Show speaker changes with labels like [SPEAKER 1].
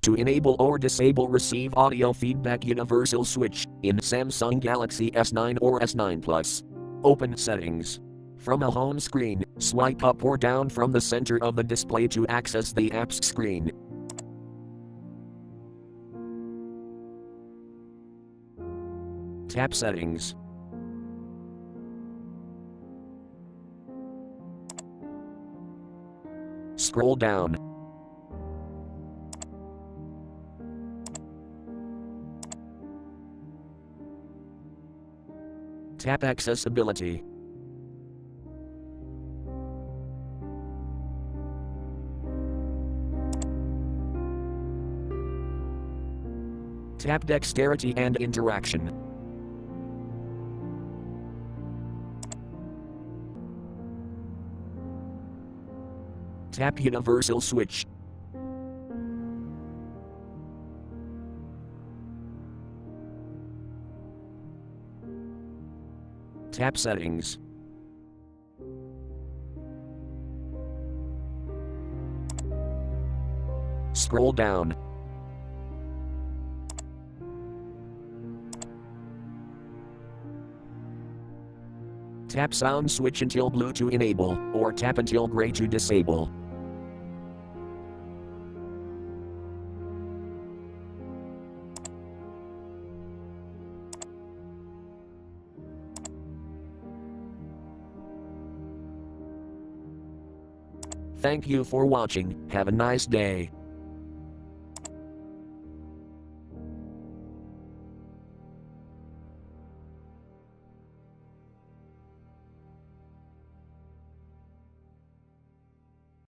[SPEAKER 1] To enable or disable receive audio feedback universal switch in Samsung Galaxy S9 or S9 Plus. Open Settings. From a home screen, swipe up or down from the center of the display to access the apps screen. Tap Settings. Scroll down. Tap Accessibility. Tap Dexterity and Interaction. Tap Universal Switch. Tap Settings. Scroll down. Tap Sound Switch until blue to enable, or tap until gray to disable. Thank you for watching. Have a nice day.